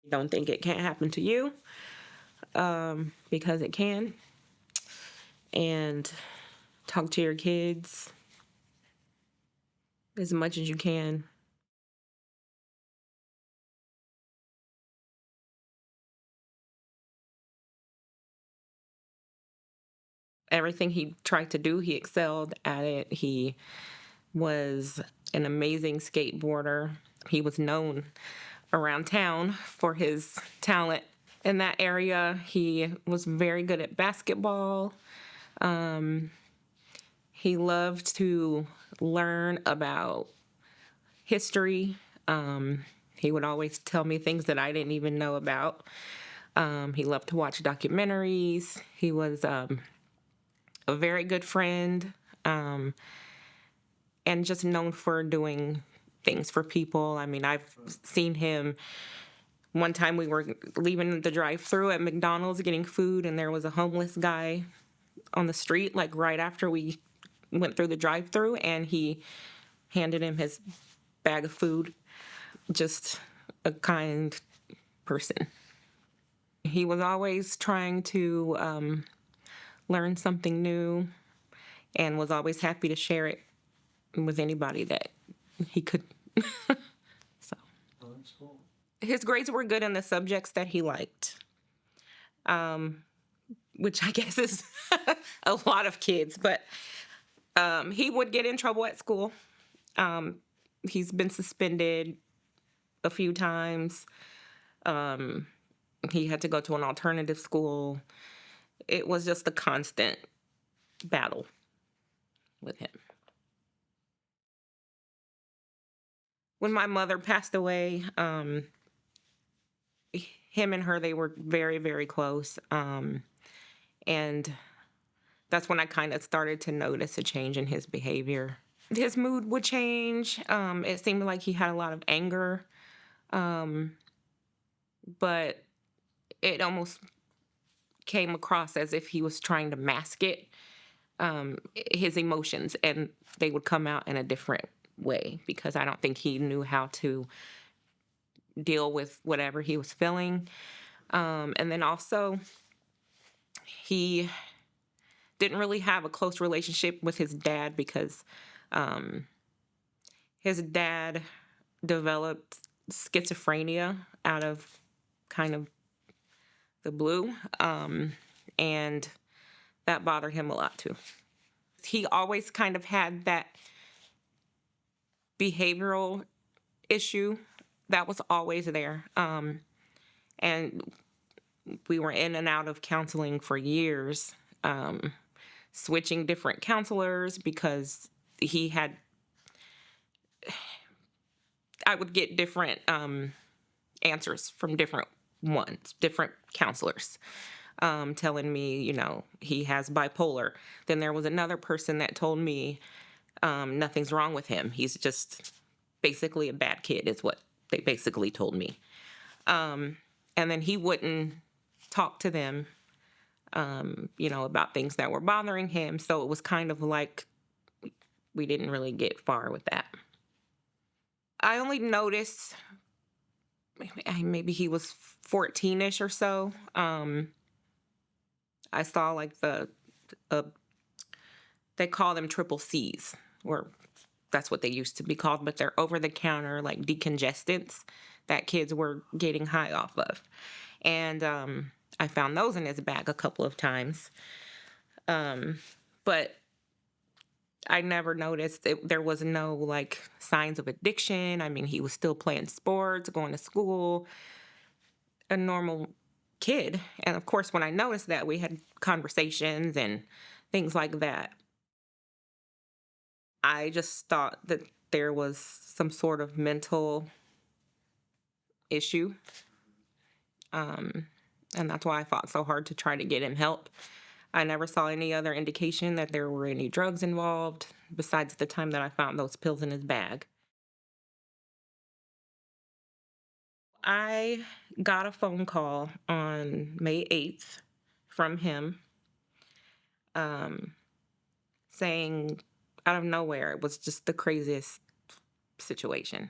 Don't think it can't happen to you, because it can. And talk to your kids as much as you can. Everything he tried to do, he excelled at it. He was an amazing skateboarder. He was known around town for his talent in that area. He was very good at basketball. He loved to learn about history. He would always tell me things that I didn't even know about. He loved to watch documentaries. He was a very good friend, and just known for doing things for people. I mean, I've seen him. One time we were leaving the drive-through at McDonald's getting food, and there was a homeless guy on the street, like right after we went through the drive-through, and he handed him his bag of food. Just a kind person. He was always trying to learn something new and was always happy to share it with anybody that he could. So Oh, that's cool. his grades were good in the subjects that he liked, which I guess is a lot of kids, but he would get in trouble at school. He's been suspended a few times. He had to go to an alternative school. It was just a constant battle with him. When my mother passed away, him and her, they were very, very close. And that's when I kind of started to notice a change in his behavior. His mood would change. It seemed like he had a lot of anger. But it almost came across as if he was trying to mask it, his emotions, and they would come out in a different way because I don't think he knew how to deal with whatever he was feeling. And then also, he didn't really have a close relationship with his dad because his dad developed schizophrenia out of kind of the blue, and that bothered him a lot too. He always kind of had that behavioral issue that was always there, and we were in and out of counseling for years, switching different counselors because he had. I would get different answers from different counselors, telling me, he has bipolar. Then there was another person that told me nothing's wrong with him. He's just basically a bad kid, is what they basically told me. And then he wouldn't talk to them, about things that were bothering him. So it was kind of like we didn't really get far with that. I only noticed maybe he was 14-ish or so. I saw like they call them triple C's, or that's what they used to be called, but they're over-the-counter like decongestants that kids were getting high off of. And I found those in his bag a couple of times. But I never noticed there was no like signs of addiction. I mean, he was still playing sports, going to school, a normal kid. And of course, when I noticed that, we had conversations and things like that. I just thought that there was some sort of mental issue. And that's why I fought so hard to try to get him help. I never saw any other indication that there were any drugs involved besides the time that I found those pills in his bag. I got a phone call on May 8th from him, saying out of nowhere, it was just the craziest situation.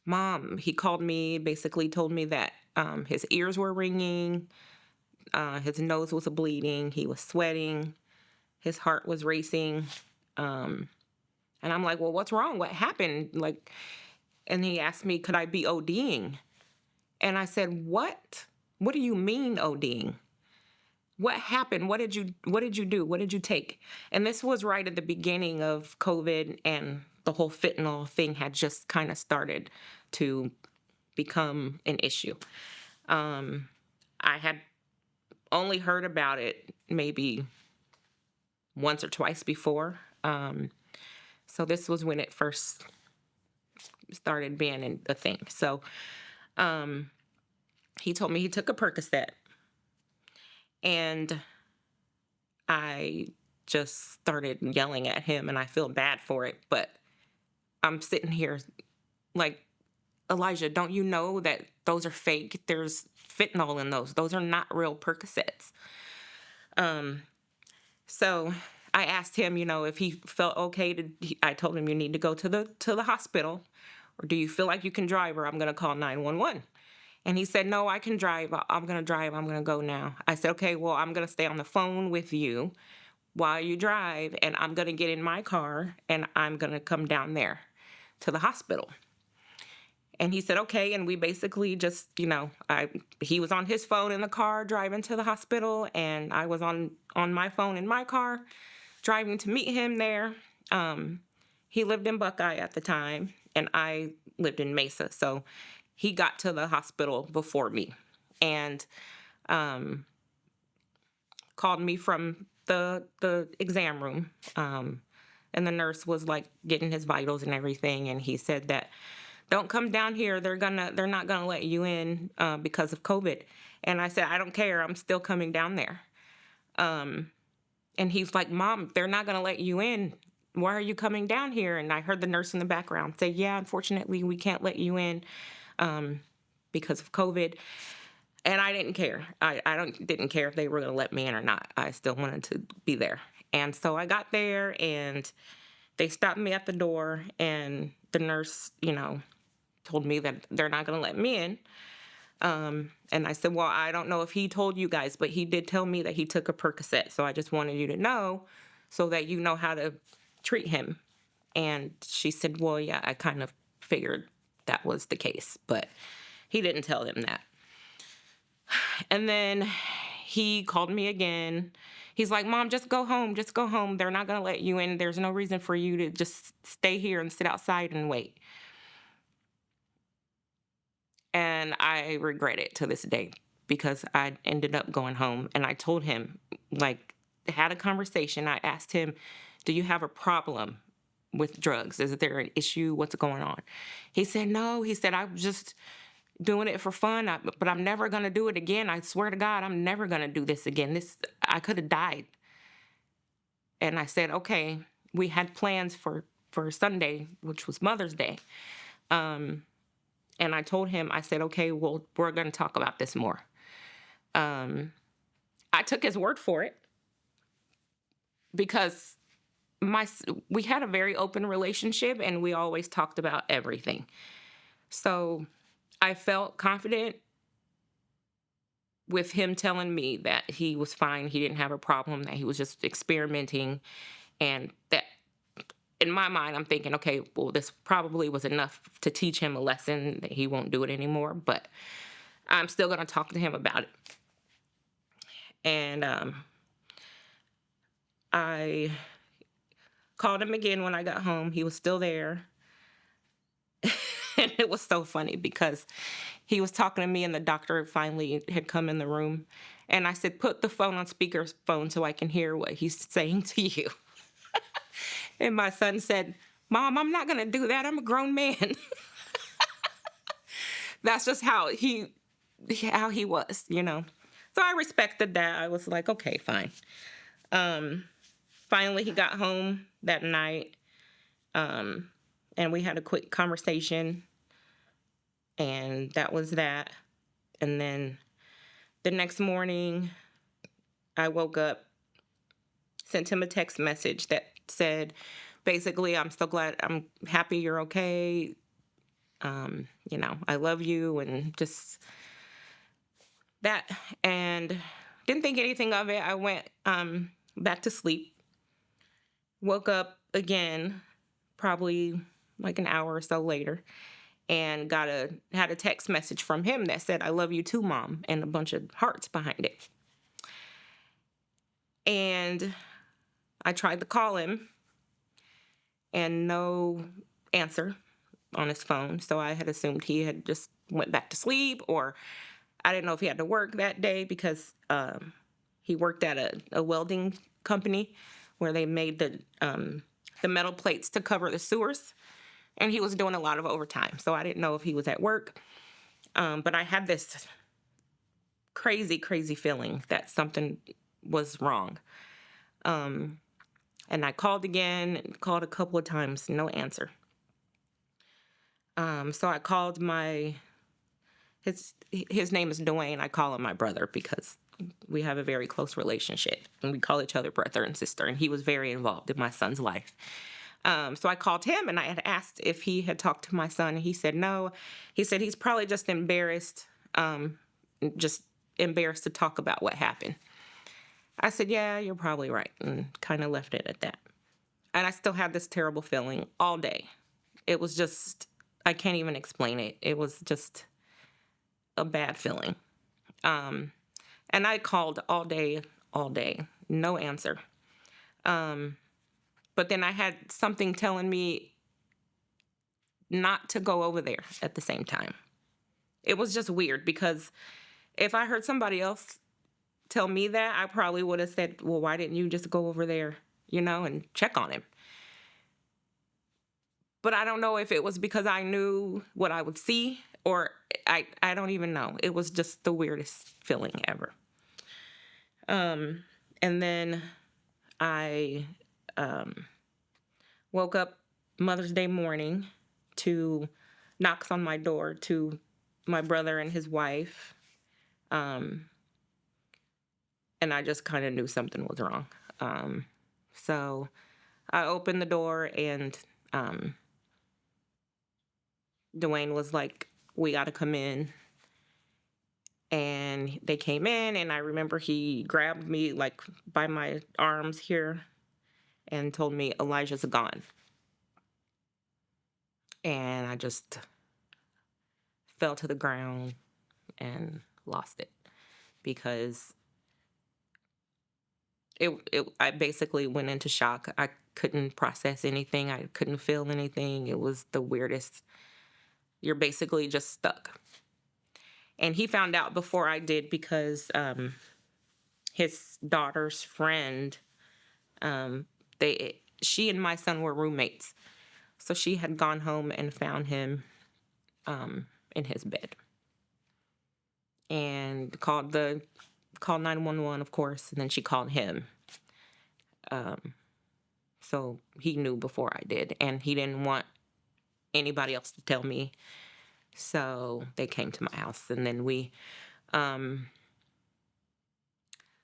Mom, he called me, basically told me that his ears were ringing, his nose was bleeding, he was sweating, his heart was racing. And I'm like, well, what's wrong? What happened? Like, and he asked me, could I be ODing? And I said, what? What do you mean ODing? What happened? What did you do? What did you take? And this was right at the beginning of COVID, and the whole fentanyl thing had just kind of started to become an issue. I had only heard about it maybe once or twice before. So this was when it first started being a thing. So he told me he took a Percocet, and I just started yelling at him, and I feel bad for it. But I'm sitting here like, Elijah, don't you know that those are fake? There's fentanyl in those. Those are not real Percocets. So I asked him, if he felt okay I told him, you need to go to the hospital, or do you feel like you can drive, or I'm going to call 911? And he said, no, I can drive. I'm going to drive. I'm going to go now. I said, okay, well, I'm going to stay on the phone with you while you drive, and I'm going to get in my car, and I'm going to come down there to the hospital. And he said, okay. And we basically just, he was on his phone in the car driving to the hospital, and I was on my phone in my car driving to meet him there. He lived in Buckeye at the time, and I lived in Mesa. So he got to the hospital before me, and called me from the exam room. And the nurse was like getting his vitals and everything. And he said that, don't come down here. They're not gonna let you in because of COVID. And I said, I don't care. I'm still coming down there. And he's like, Mom, they're not gonna let you in. Why are you coming down here? And I heard the nurse in the background say, yeah, unfortunately, we can't let you in because of COVID. And I didn't care. I didn't care if they were going to let me in or not. I still wanted to be there. And so I got there, and they stopped me at the door, and the nurse, told me that they're not going to let me in. And I said, well, I don't know if he told you guys, but he did tell me that he took a Percocet. So I just wanted you to know so that you know how to treat him. And she said, well, yeah, I kind of figured that was the case, but he didn't tell them that. And then he called me again. He's like, Mom, just go home. Just go home. They're not going to let you in. There's no reason for you to just stay here and sit outside and wait. And I regret it to this day because I ended up going home, and I told him, had a conversation. I asked him, do you have a problem with drugs? Is there an issue? What's going on? He said, no. He said, I'm just doing it for fun, but I'm never going to do it again. I swear to God, I'm never going to do this again. I could have died. And I said, okay. We had plans for Sunday, which was Mother's Day. And I told him, I said, okay, well, we're going to talk about this more. I took his word for it because we had a very open relationship, and we always talked about everything. So I felt confident with him telling me that he was fine, he didn't have a problem, that he was just experimenting, and that in my mind, I'm thinking, okay, well, this probably was enough to teach him a lesson that he won't do it anymore, but I'm still going to talk to him about it. And I called him again when I got home. He was still there. And it was so funny because he was talking to me, and the doctor finally had come in the room. And I said, put the phone on speakerphone so I can hear what he's saying to you. And my son said, Mom, I'm not going to do that. I'm a grown man. That's just how he was, So I respected that. I was like, okay, fine. Finally, he got home that night, and we had a quick conversation, and that was that. And then the next morning, I woke up, sent him a text message that said, basically, I'm so glad, I'm happy you're okay. I love you, and just that. And didn't think anything of it. I went back to sleep, woke up again, probably like an hour or so later, and had a text message from him that said, "I love you too, Mom," and a bunch of hearts behind it. And I tried to call him, and no answer on his phone. So I had assumed he had just went back to sleep, or I didn't know if he had to work that day, because he worked at a welding company where they made the metal plates to cover the sewers, and he was doing a lot of overtime. So I didn't know if he was at work, but I had this crazy, crazy feeling that something was wrong. And I called again, called a couple of times, no answer. So I called his name is Dwayne. I call him my brother because we have a very close relationship, and we call each other brother and sister, and he was very involved in my son's life. So I called him, and I had asked if he had talked to my son, and he said no. He said he's probably just embarrassed to talk about what happened. I said, yeah, you're probably right, and kind of left it at that. And I still had this terrible feeling all day. It was just, I can't even explain it. It was just a bad feeling. And I called all day, no answer. But then I had something telling me not to go over there at the same time. It was just weird, because if I heard somebody else tell me that, I probably would have said, well, why didn't you just go over there, and check on him? But I don't know if it was because I knew what I would see, or I don't even know. It was just the weirdest feeling ever. And then I woke up Mother's Day morning to knocks on my door to my brother and his wife. And I just kind of knew something was wrong. So I opened the door, and Dwayne was like, we got to come in. And they came in, and I remember he grabbed me like by my arms here and told me, Elijah's gone. And I just fell to the ground and lost it, because I basically went into shock. I couldn't process anything. I couldn't feel anything. It was the weirdest. You're basically just stuck. And he found out before I did, because his daughter's friend, she and my son were roommates. So she had gone home and found him in his bed, and called 911, of course, and then she called him. So he knew before I did, and he didn't want anybody else to tell me. So they came to my house, and then we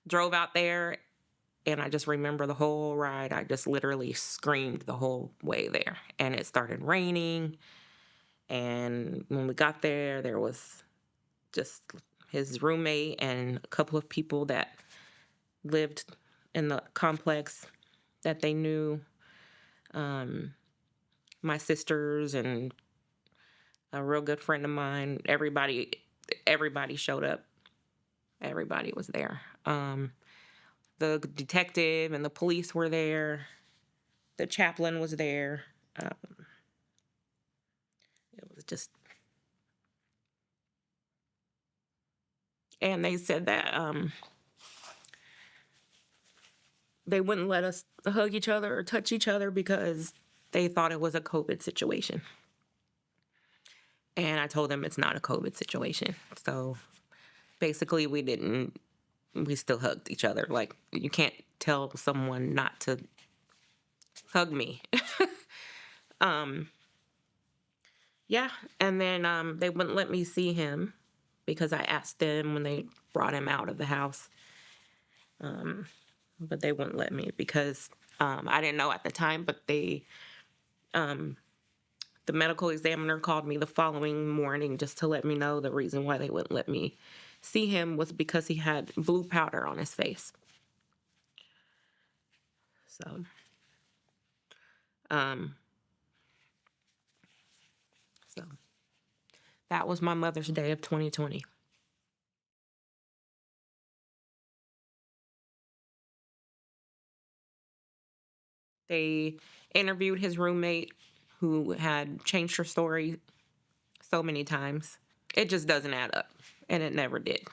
drove out there, and I just remember the whole ride. I just literally screamed the whole way there, and it started raining. And when we got there, there was just his roommate and a couple of people that lived in the complex that they knew. My sisters and a real good friend of mine. Everybody showed up. Everybody was there. The detective and the police were there. The chaplain was there. It was just... And they said that they wouldn't let us hug each other or touch each other because they thought it was a COVID situation. And I told them it's not a COVID situation. So basically we still hugged each other. Like, you can't tell someone not to hug me. Yeah. And then they wouldn't let me see him because I asked them when they brought him out of the house. But they wouldn't let me because I didn't know at the time, but they The medical examiner called me the following morning just to let me know the reason why they wouldn't let me see him was because he had blue powder on his face. So, um, so that was my Mother's Day of 2020. They interviewed his roommate who had changed her story so many times. It just doesn't add up, and it never did.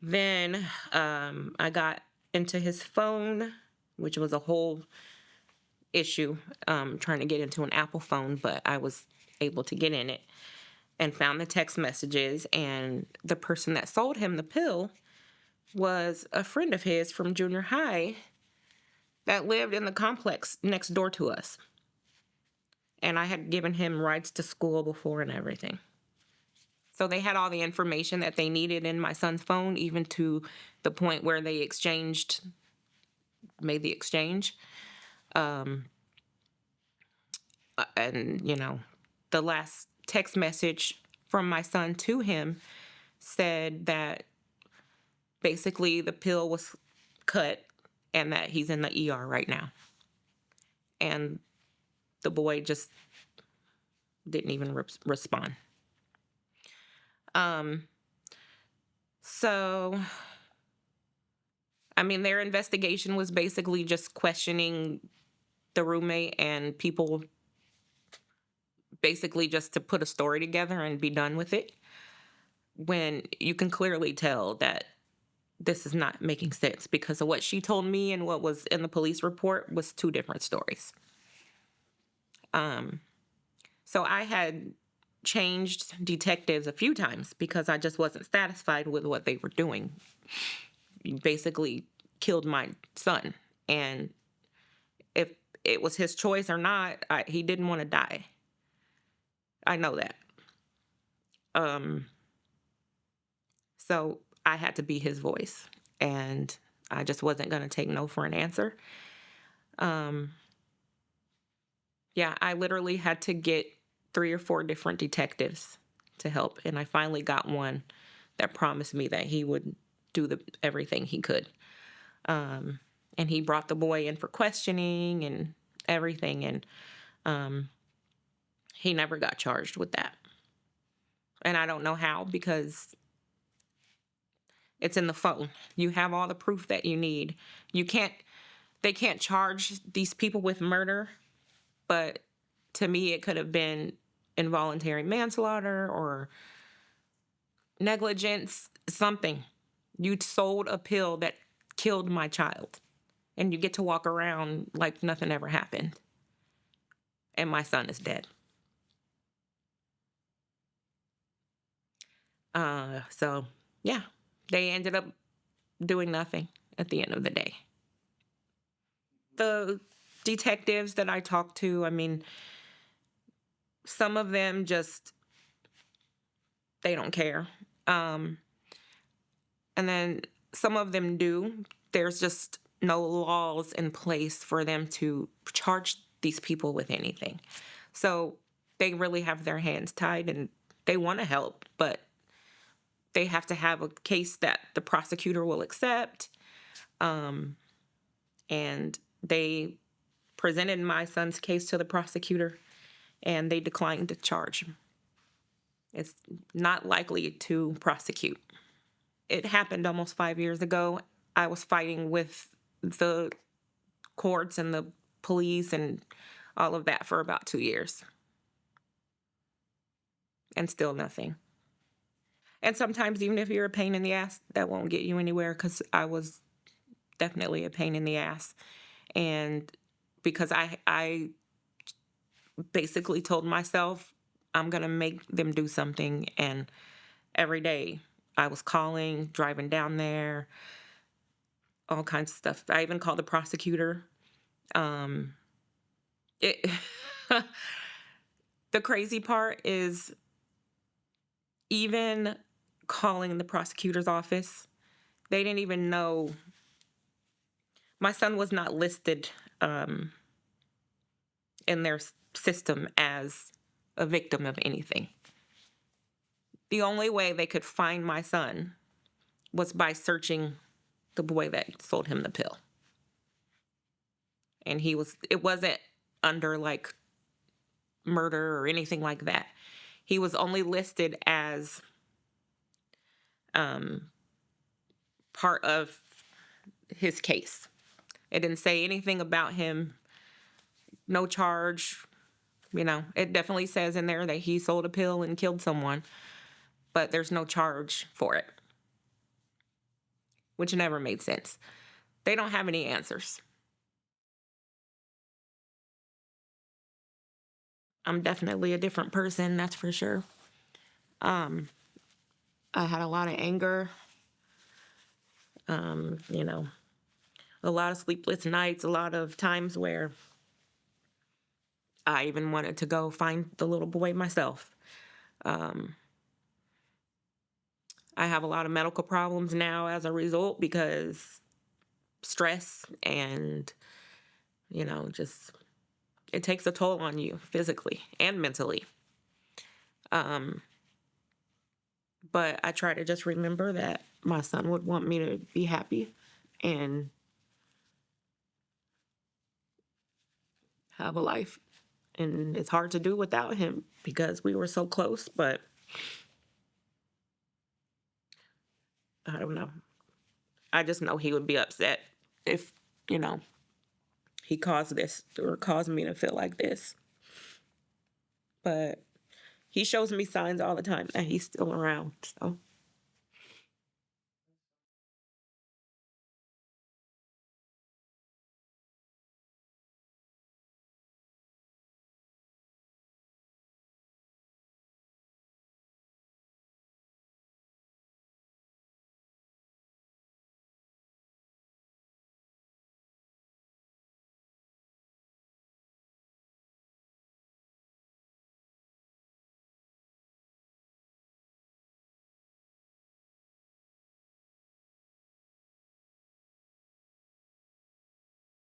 Then I got into his phone, which was a whole issue, trying to get into an Apple phone, but I was able to get in it and found the text messages, and the person that sold him the pill was a friend of his from junior high that lived in the complex next door to us. And I had given him rides to school before and everything. So they had all the information that they needed in my son's phone, even to the point where they made the exchange. And, the last text message from my son to him said that basically the pill was cut and that he's in the ER right now. And the boy just didn't even respond. So, their investigation was basically just questioning the roommate and people, basically just to put a story together and be done with it, when you can clearly tell that this is not making sense because of what she told me and what was in the police report was two different stories. So I had changed detectives a few times because I just wasn't satisfied with what they were doing. You basically killed my son. And if it was his choice or not, he didn't want to die. I know that. So I had to be his voice. And I just wasn't going to take no for an answer. I literally had to get 3 or 4 different detectives to help. And I finally got one that promised me that he would do everything he could. And he brought the boy in for questioning and everything. And he never got charged with that. And I don't know how, because it's in the phone. You have all the proof that you need. They can't charge these people with murder, but to me it could have been involuntary manslaughter or negligence, something. You sold a pill that killed my child, and you get to walk around like nothing ever happened. And my son is dead. They ended up doing nothing at the end of the day. The detectives that I talked to, some of them just, they don't care. And then some of them do. There's just no laws in place for them to charge these people with anything. So they really have their hands tied, and they want to help, but they have to have a case that the prosecutor will accept. And they presented my son's case to the prosecutor, and they declined to charge him. It's not likely to prosecute. It happened almost 5 years ago. I was fighting with the courts and the police and all of that for about 2 years. And still nothing. And sometimes even if you're a pain in the ass, that won't get you anywhere, because I was definitely a pain in the ass. And because I basically told myself, I'm going to make them do something. And every day I was calling, driving down there, all kinds of stuff. I even called the prosecutor. The crazy part is, even calling the prosecutor's office, they didn't even know. My son was not listed in their system as a victim of anything. The only way they could find my son was by searching the boy that sold him the pill. And it wasn't under like murder or anything like that. He was only listed as part of his case. It didn't say anything about him, no charge. You know, it definitely says in there that he sold a pill and killed someone, but there's no charge for it, which never made sense. They don't have any answers. I'm definitely a different person, that's for sure. I had a lot of anger, you know, a lot of sleepless nights, a lot of times where I even wanted to go find the little boy myself. I have a lot of medical problems now as a result because stress and, you know, just it takes a toll on you physically and mentally. But I try to just remember that my son would want me to be happy and have a life. And it's hard to do without him because we were so close, but I don't know. I just know he would be upset if, you know, he caused this or caused me to feel like this. But he shows me signs all the time that he's still around, so